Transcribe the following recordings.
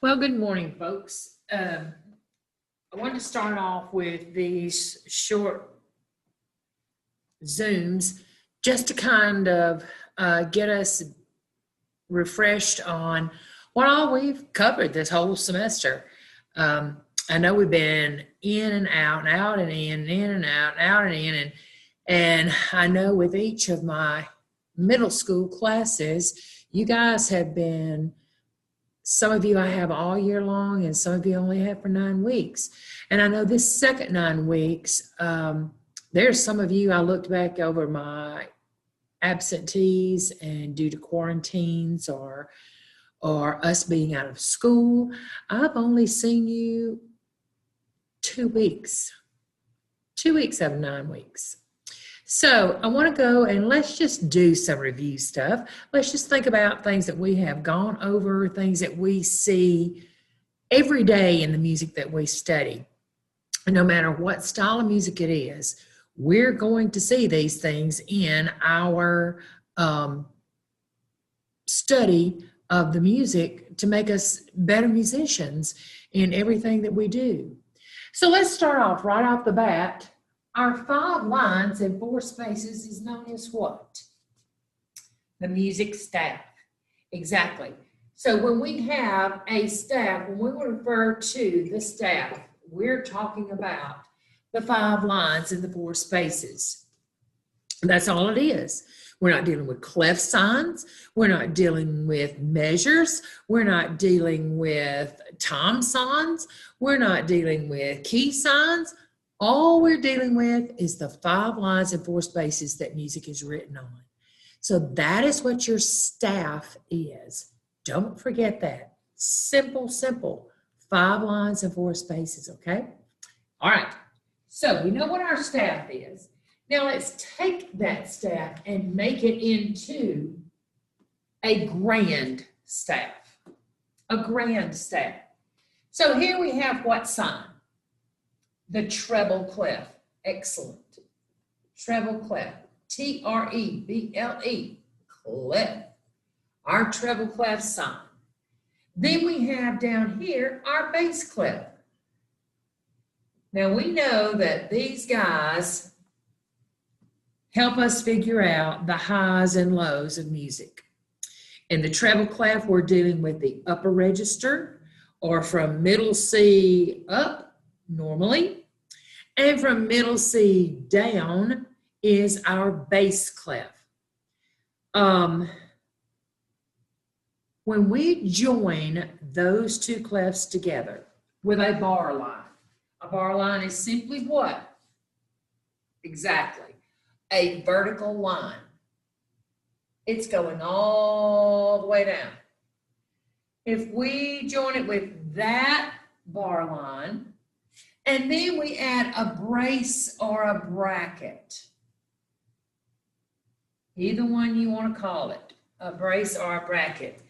Well, good morning, folks. I wanted to start off with these short Zooms just to kind of get us refreshed on what all we've covered this whole semester. I know we've been in and out and out and in and out and out and in. And I know with each of my middle school classes, you guys have been, some of you I have all year long, and some of you only have for 9 weeks. And I know this second 9 weeks, there's some of you, I looked back over my absentees, and due to quarantines or us being out of school, I've only seen you 2 weeks, 2 weeks out of 9 weeks. So I want to go and let's just do some review stuff. Let's just think about things that we have gone over, things that we see every day in the music that we study. And no matter what style of music it is, we're going to see these things in our study of the music to make us better musicians in everything that we do. So let's start off right off the bat. Our 5 lines and 4 spaces is known as what? The music staff. Exactly. So when we have a staff, when we refer to the staff, we're talking about the 5 lines and the 4 spaces. That's all it is. We're not dealing with clef signs. We're not dealing with measures. We're not dealing with time signs. We're not dealing with key signs. All we're dealing with is the 5 lines and 4 spaces that music is written on. So that is what your staff is. Don't forget that. Simple, simple. 5 lines and 4 spaces, okay? All right. So we know what our staff is. Now let's take that staff and make it into a grand staff. A grand staff. So here we have what sign? The treble clef. Excellent. Treble clef. T-R-E-B-L-E. Clef. Our treble clef sign. Then we have down here our bass clef. Now we know that these guys help us figure out the highs and lows of music. In the treble clef, we're dealing with the upper register, or from middle C up normally. And from middle C down is our bass clef. When we join those 2 clefs together with a bar line is simply what? Exactly. A vertical line. It's going all the way down. If we join it with that bar line, and then we add a brace or a bracket. Either one you want to call it, a brace or a bracket.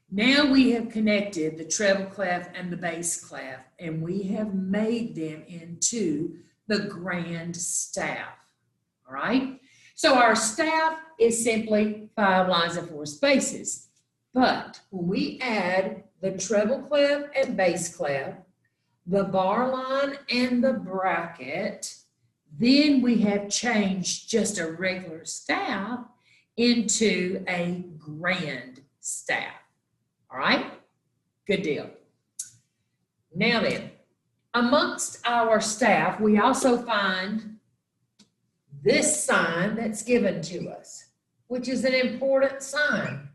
Now we have connected the treble clef and the bass clef, and we have made them into the grand staff. All right? So our staff is simply 5 lines and 4 spaces. But when we add the treble clef and bass clef, the bar line and the bracket, then we have changed just a regular staff into a grand staff. All right? Good deal. Now then, amongst our staff, we also find this sign that's given to us, which is an important sign.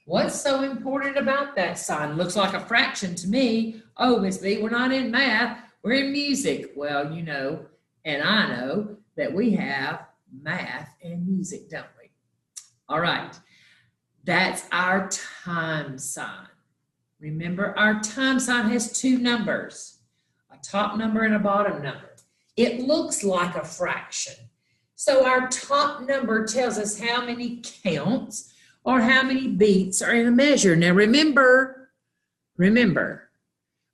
What's so important about that sign? Looks like a fraction to me. Oh, Miss B, we're not in math, we're in music. Well, you know, and I know that we have math and music, don't we? All right, that's our time sign. Remember, our time sign has 2 numbers, a top number and a bottom number. It looks like a fraction. So our top number tells us how many counts or how many beats are in a measure. Now remember,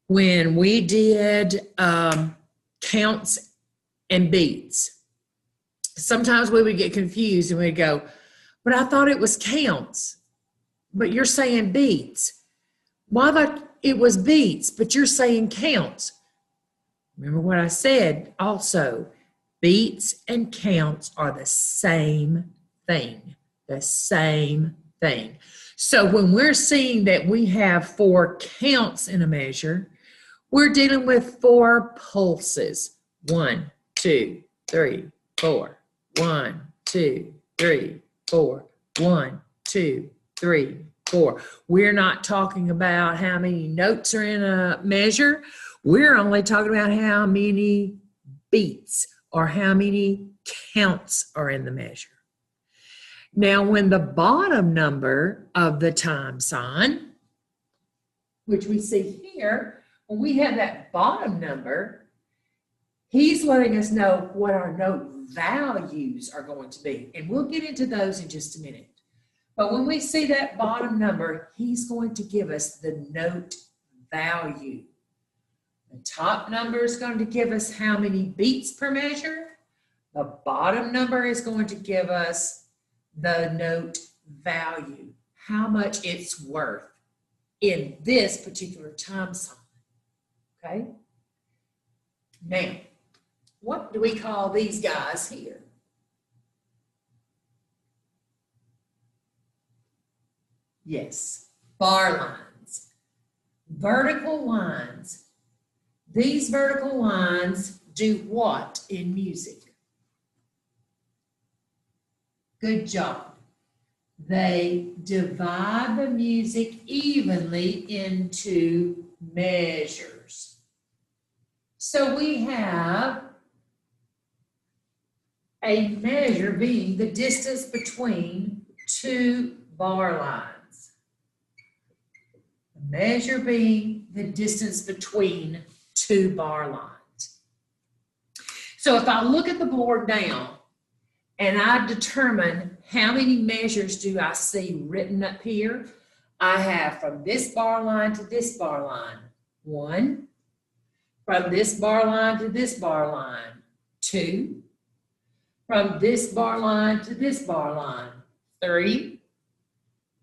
when we did counts and beats, sometimes we would get confused and we'd go, but I thought it was counts, but you're saying beats. Why it was beats, but you're saying counts. Remember what I said also. Beats and counts are the same thing. The same thing. So when we're seeing that we have 4 counts in a measure, we're dealing with 4 pulses. 1, 2, 3, 4. 1, 2, 3, 4. 1, 2, 3, 4. We're not talking about how many notes are in a measure. We're only talking about how many beats or how many counts are in the measure. Now, when the bottom number of the time sign, which we see here, when we have that bottom number, he's letting us know what our note values are going to be. And we'll get into those in just a minute. But when we see that bottom number, he's going to give us the note value. The top number is going to give us how many beats per measure. The bottom number is going to give us the note value, how much it's worth in this particular time sign. Okay? Now, what do we call these guys here? Yes, bar lines, vertical lines. These vertical lines do what in music? Good job. They divide the music evenly into measures. So we have a measure being the distance between 2 bar lines. A measure being the distance between 2 bar lines. So if I look at the board now, and I determine how many measures do I see written up here. I have from this bar line to this bar line, 1. From this bar line to this bar line, 2. From this bar line to this bar line, 3.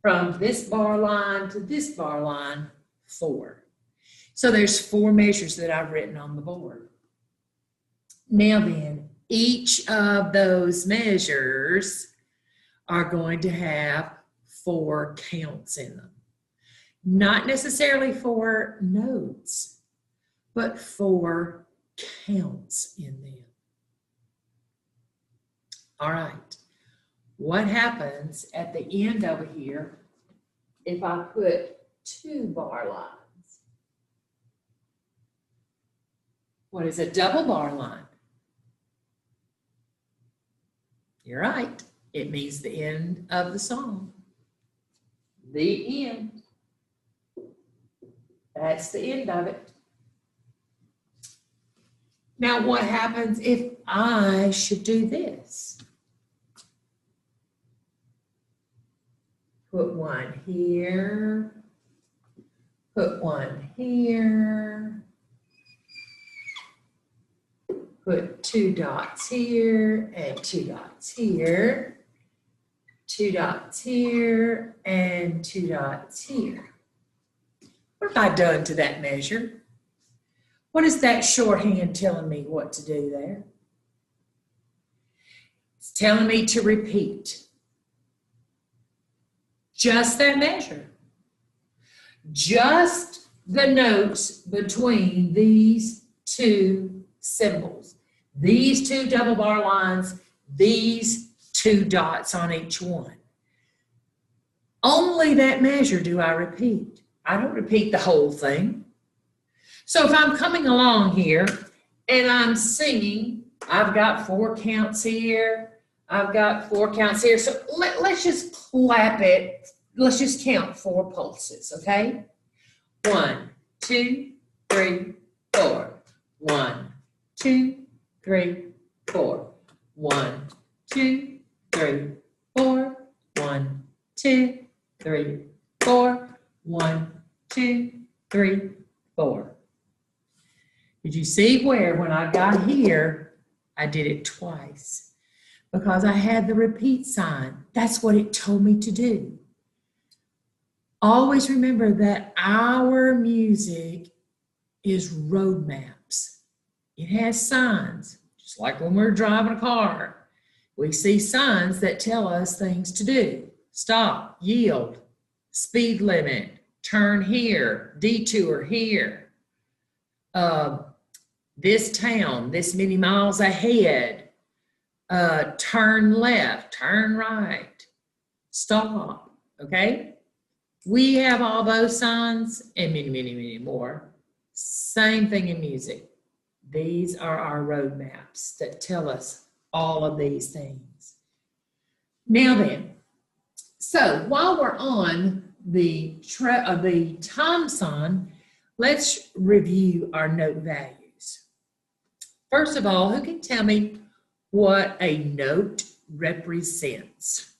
From this bar line to this bar line, 4. So there's 4 measures that I've written on the board. Now then, each of those measures are going to have 4 counts in them. Not necessarily 4 notes, but 4 counts in them. All right. What happens at the end over here if I put 2 bar lines? What is a double bar line? You're right. It means the end of the song. The end. That's the end of it. Now, what happens if I should do this? Put 1 here. Put 1 here. Put 2 dots here and 2 dots here, 2 dots here and 2 dots here. What have I done to that measure? What is that shorthand telling me what to do there? It's telling me to repeat just that measure. Just the notes between these 2 symbols. These 2 double bar lines, these 2 dots on each one. Only that measure do I repeat. I don't repeat the whole thing. So if I'm coming along here and I'm singing, I've got 4 counts here, I've got 4 counts here. So let's just clap it. Let's just count 4 pulses, okay? 1, 2, 3, 4. 1, 2, 3, 4. 1, 2, 3, 4. 1, 2, 3, 4. 1, 2, 3, 4. Did you see where when I got here, I did it twice? Because I had the repeat sign. That's what it told me to do. Always remember that our music is road maps. It has signs, just like when we're driving a car. We see signs that tell us things to do. Stop, yield, speed limit, turn here, detour here. This town, this many miles ahead, turn left, turn right, stop, okay? We have all those signs and many, many, many more. Same thing in music. These are our road maps that tell us all of these things. Now then, so while we're on the time sign, let's review our note values. First of all, who can tell me what a note represents?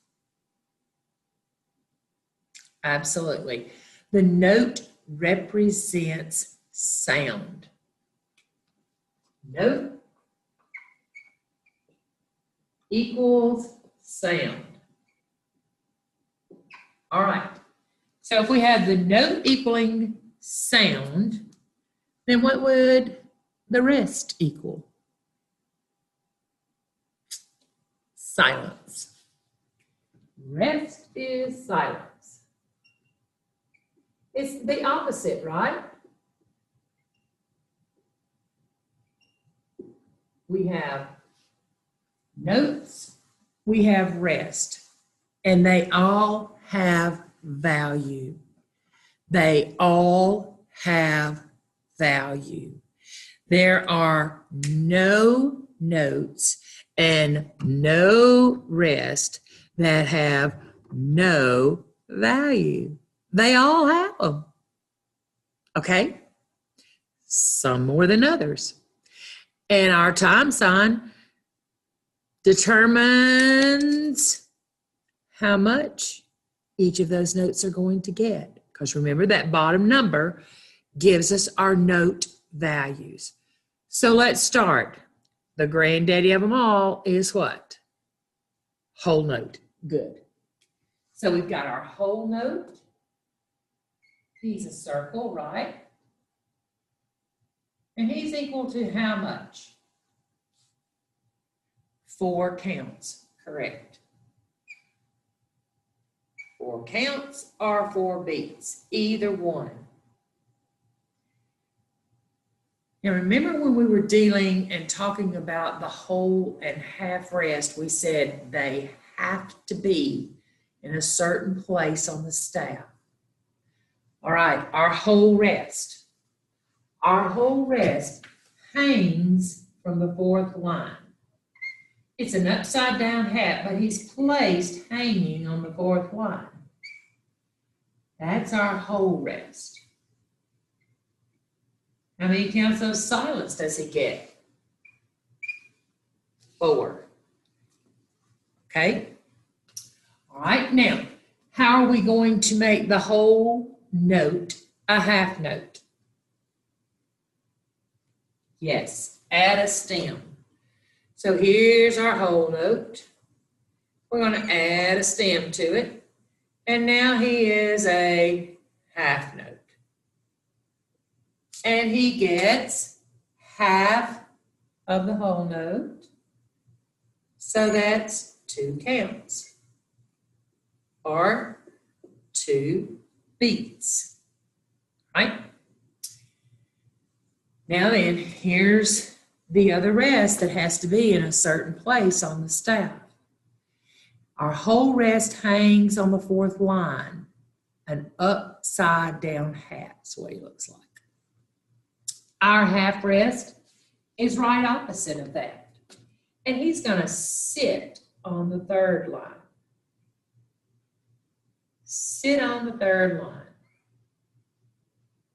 Absolutely. The note represents sound. Note equals sound. All right. So if we have the note equaling sound, then what would the rest equal? Silence. Rest is silence. It's the opposite, right? We have notes, we have rest, and they all have value. They all have value. There are no notes and no rest that have no value. They all have them. Okay? Some more than others. And our time sign determines how much each of those notes are going to get. Because remember, that bottom number gives us our note values. So let's start. The granddaddy of them all is what? Whole note. Good. So we've got our whole note. He's a circle, right? And he's equal to how much? 4 counts, correct. 4 counts or 4 beats, either one. Now remember when we were dealing and talking about the whole and half rest, we said they have to be in a certain place on the staff. All right, our whole rest. Our whole rest hangs from the 4th line. It's an upside down hat, but he's placed hanging on the 4th line. That's our whole rest. How many counts of silence does he get? 4. Okay? All right, now, how are we going to make the whole note a half note? Yes, add a stem. So here's our whole note. We're going to add a stem to it. And now he is a half note. And he gets half of the whole note. So that's 2 counts or 2 beats, right? Now then, here's the other rest that has to be in a certain place on the staff. Our whole rest hangs on the 4th line, an upside down hat. That's what he looks like. Our half rest is right opposite of that. And he's going to sit on the 3rd line. Sit on the 3rd line.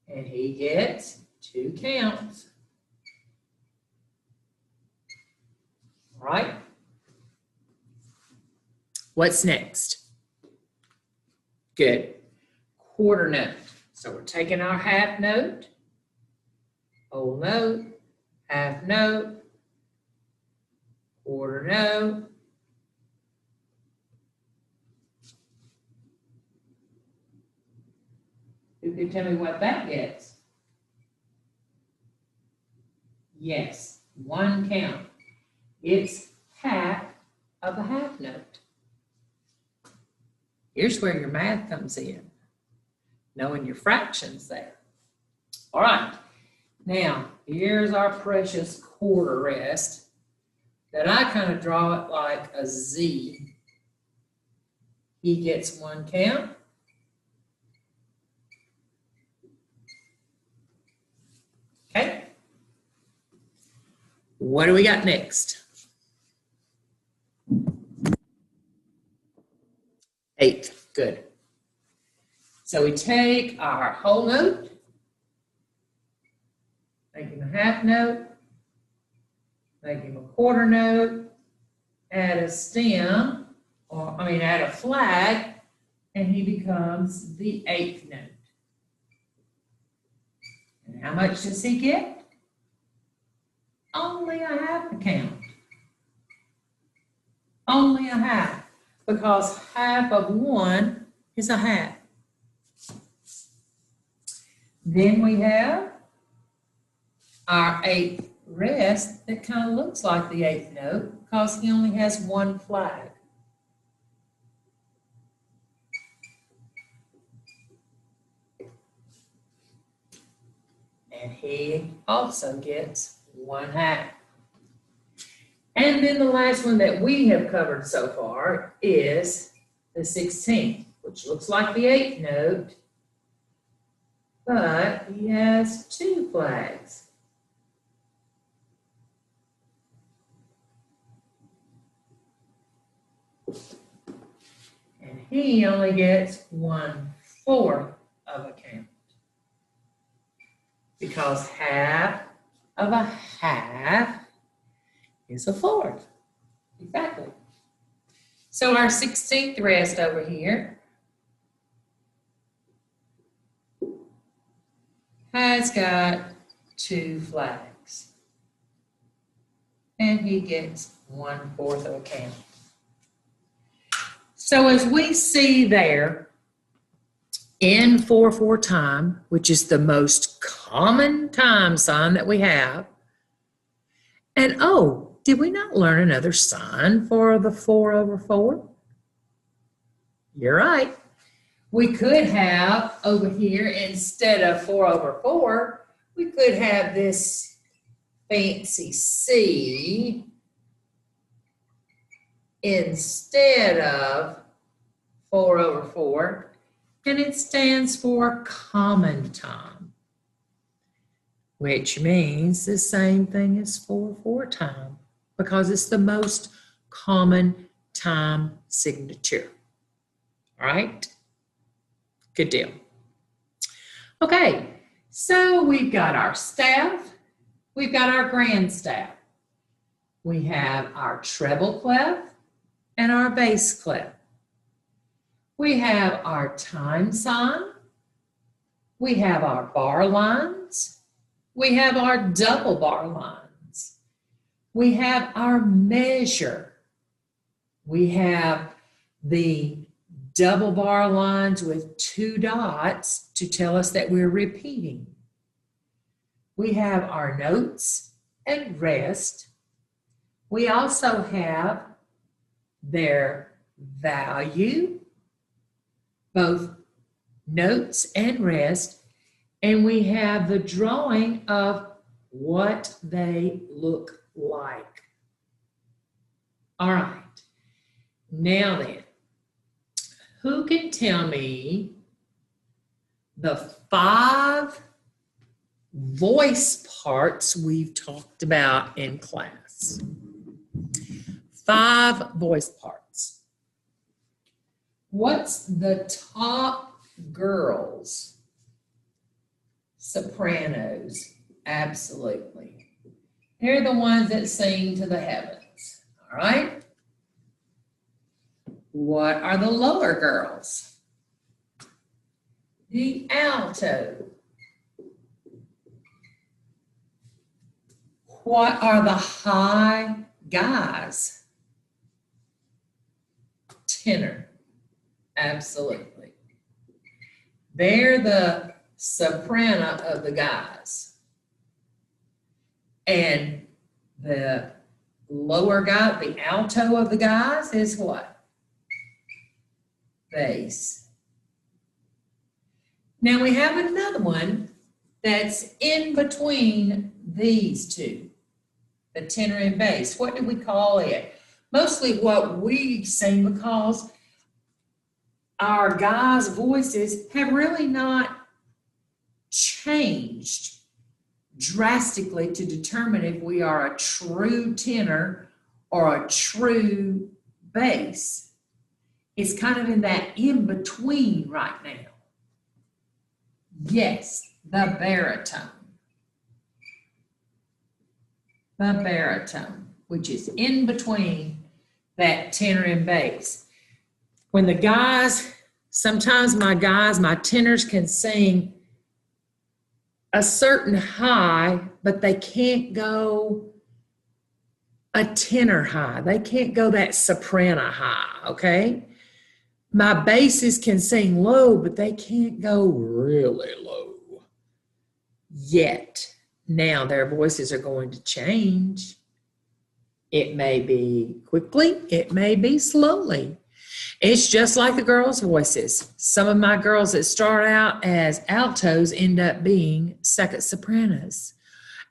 And he gets 2 counts. All right. What's next? Good. Quarter note. So we're taking our half note, whole note, half note, quarter note, Who can tell me what that gets? Yes, one count. It's half of a half note. Here's where your math comes in, knowing your fractions there. All right, now here's our precious quarter rest that I kind of draw it like a Z. He gets one count. Okay. What do we got next? Eighth, good. So we take our whole note, make him a half note, make him a quarter note, add a stem, add a flag, and he becomes the eighth note. And how much does he get? Only a half a count. Only a half, because half of one is a half. Then we have our eighth rest that kind of looks like the eighth note because he only has one flag. And he also gets one half. And then the last one that we have covered so far is the 16th, which looks like the eighth note, but he has two flags. And he only gets 1/4 of a count, because half of a half is a fourth. Exactly. So our 16th rest over here has got two flags. And he gets 1/4 of a count. So as we see there, in 4/4 time, which is the most common time sign that we have, and oh, did we not learn another sign for the 4/4? You're right. We could have over here, instead of 4/4, we could have this fancy C instead of 4/4, and it stands for common time, which means the same thing as 4/4 time, because it's the most common time signature. All right? Good deal. Okay, so we've got our staff, we've got our grand staff. We have our treble clef and our bass clef. We have our time sign, we have our bar lines, we have our double bar lines, we have our measure, we have the double bar lines with 2 dots to tell us that we're repeating. We have our notes and rest. We also have their value, both notes and rest, and we have the drawing of what they look like. All right, now then, who can tell me the 5 voice parts we've talked about in class? 5 voice parts. What's the top girls? Sopranos, absolutely. They're the ones that sing to the heavens, all right? What are the lower girls? The alto. What are the high guys? Tenor, absolutely. They're the soprano of the guys. And the lower guy, the alto of the guys is what? Bass. Now we have another one that's in between these two, the tenor and bass. What do we call it? Mostly what we sing, because our guys' voices have really not changed drastically to determine if we are a true tenor or a true bass. It's kind of in that in-between right now. Yes, the baritone. The baritone, which is in between that tenor and bass. When the guys, sometimes my tenors can sing a certain high, but they can't go a tenor high. They can't go that soprano high, okay? My basses can sing low, but they can't go really low yet. Now their voices are going to change. It may be quickly, it may be slowly. It's just like the girls' voices. Some of my girls that start out as altos end up being second sopranos,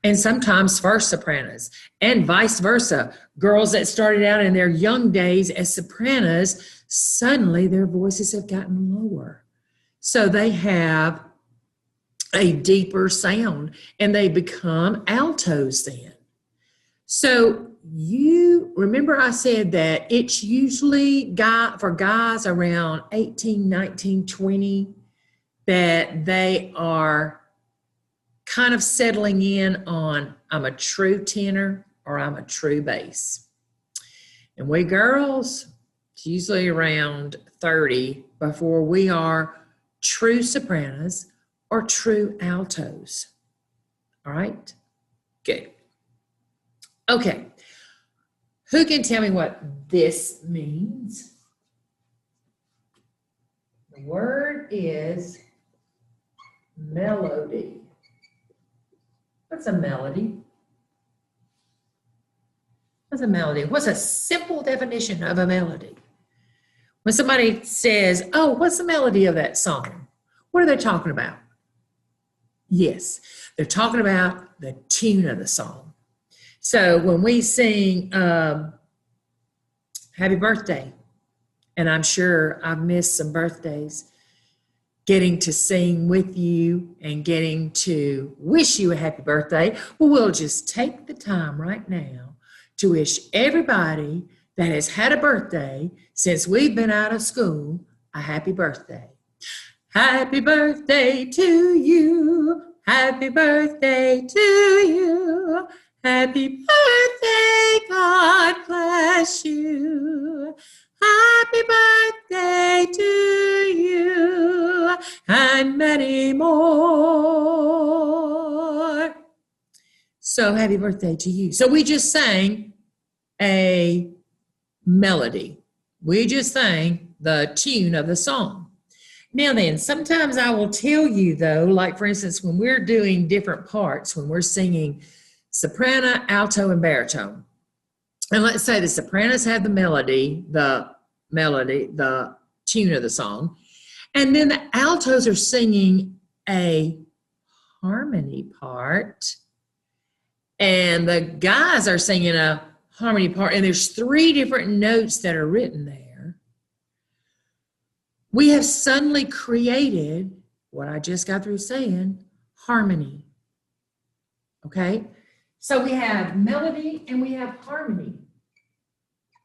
and sometimes first sopranos, and vice versa. Girls that started out in their young days as sopranos, suddenly their voices have gotten lower. So they have a deeper sound and they become altos then. So you remember I said that it's usually for guys around 18, 19, 20 that they are kind of settling in on, I'm a true tenor or I'm a true bass. And we girls, it's usually around 30 before we are true sopranos or true altos. All right? Good. Okay. Who can tell me what this means? The word is melody. What's a melody? What's a melody? What's a simple definition of a melody? When somebody says, oh, what's the melody of that song? What are they talking about? Yes, they're talking about the tune of the song. So when we sing Happy Birthday, and I'm sure I've missed some birthdays, getting to sing with you and getting to wish you a happy birthday, well, we'll just take the time right now to wish everybody that has had a birthday since we've been out of school a happy birthday. Happy birthday to you. Happy birthday to you. Happy birthday, God bless you. Happy birthday to you, and many more. So happy birthday to you. So we just sang a melody. We just sang the tune of the song. Now then, sometimes I will tell you though, like for instance, when we're doing different parts, when we're singing soprano, alto, and baritone. And let's say the sopranos have the melody, the tune of the song. And then the altos are singing a harmony part. And the guys are singing a harmony part. And there's 3 different notes that are written there. We have suddenly created what I just got through saying, harmony. Okay? So we have melody and we have harmony.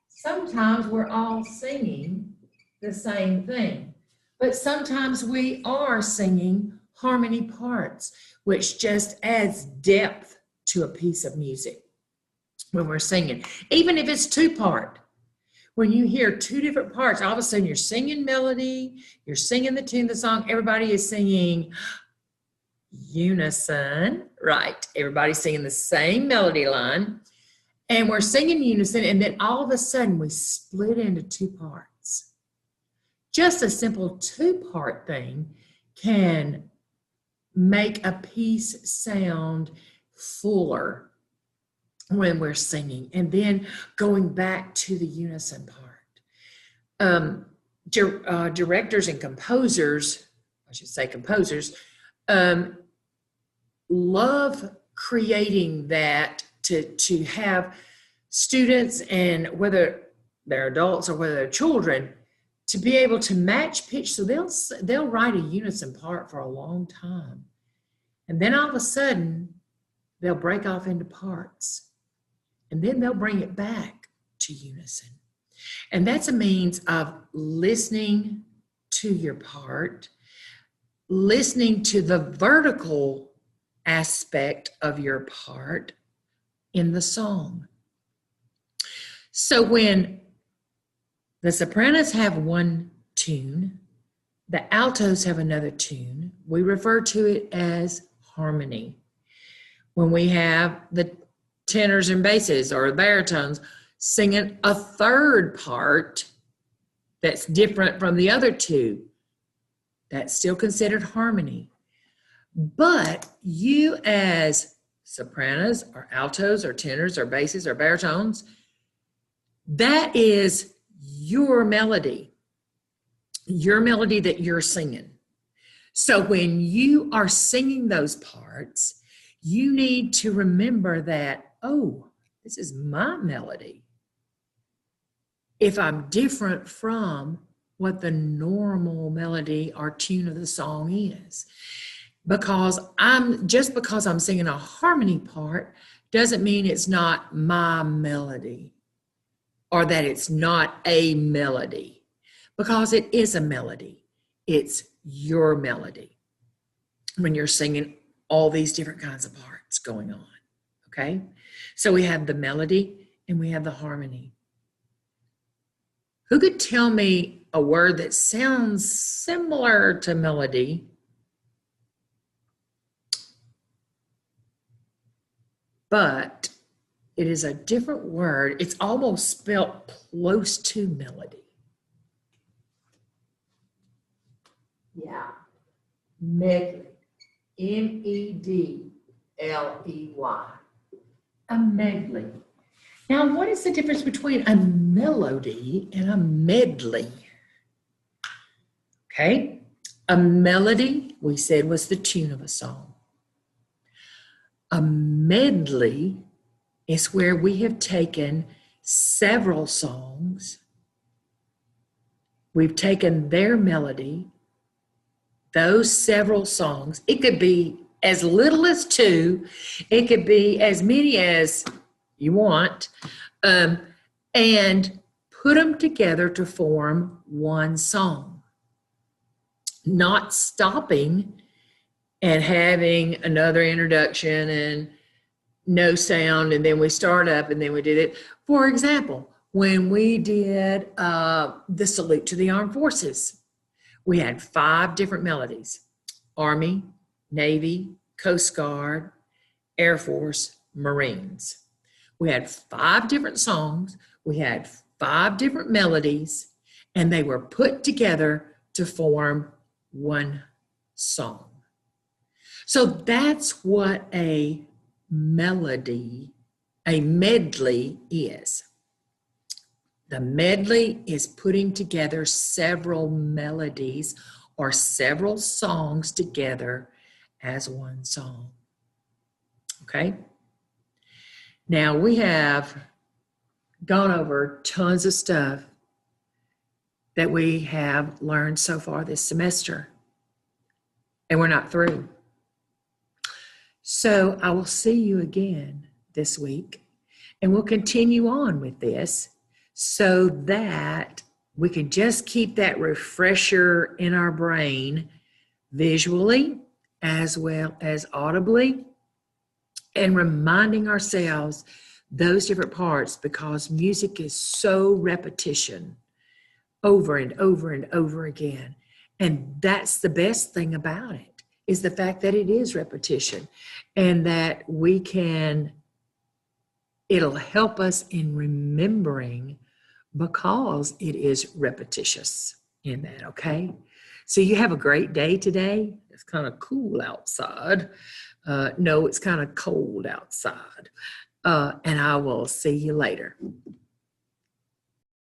Sometimes we're all singing the same thing, but sometimes we are singing harmony parts, which just adds depth to a piece of music when we're singing. Even if it's 2-part, when you hear 2 different parts, all of a sudden you're singing melody, you're singing the tune of the song, everybody is singing unison, right? Everybody's singing the same melody line, and we're singing unison, and then all of a sudden we split into 2 parts. Just a simple 2-part thing can make a piece sound fuller when we're singing. And then going back to the unison part. Directors and composers, I should say composers, love creating that to have students, and whether they're adults or whether they're children, to be able to match pitch. So they'll write a unison part for a long time. And then all of a sudden, they'll break off into parts. And then they'll bring it back to unison. And that's a means of listening to your part, listening to the vertical aspect of your part in the song. So when the sopranos have one tune, the altos have another tune, we refer to it as harmony. When we have the tenors and basses or baritones singing a third part that's different from the other two, that's still considered harmony. But you as sopranos or altos or tenors or basses or baritones, that is your melody that you're singing. So when you are singing those parts, you need to remember that, oh, this is my melody. If I'm different from what the normal melody or tune of the song is. Because I'm singing a harmony part doesn't mean it's not my melody or that it's not a melody, because it is a melody. It's your melody when you're singing all these different kinds of parts going on, okay? So we have the melody and we have the harmony. Who could tell me a word that sounds similar to melody, but it is a different word? It's almost spelled close to melody. Yeah, medley, medley, a medley. Now, what is the difference between a melody and a medley? Okay, a melody, we said, was the tune of a song. A medley is where we have taken several songs, we've taken their melody, those several songs. It could be as little as 2, it could be as many as you want, and put them together to form one song. Not stopping and having another introduction and no sound, and then we start up and then we did it. For example, when we did the Salute to the Armed Forces, we had 5 different melodies: Army, Navy, Coast Guard, Air Force, Marines. We had 5 different songs, we had 5 different melodies, and they were put together to form one song. So that's what a medley is. The medley is putting together several melodies or several songs together as one song. Okay? Now, we have gone over tons of stuff that we have learned so far this semester, and we're not through. So I will see you again this week, and we'll continue on with this so that we can just keep that refresher in our brain visually as well as audibly, and reminding ourselves those different parts, because music is so repetition over and over and over again. And that's the best thing about it, is the fact that it is repetition, and that it'll help us in remembering because it is repetitious in that, okay? So you have a great day today. It's kind of cool outside. No, it's kind of cold outside. And I will see you later.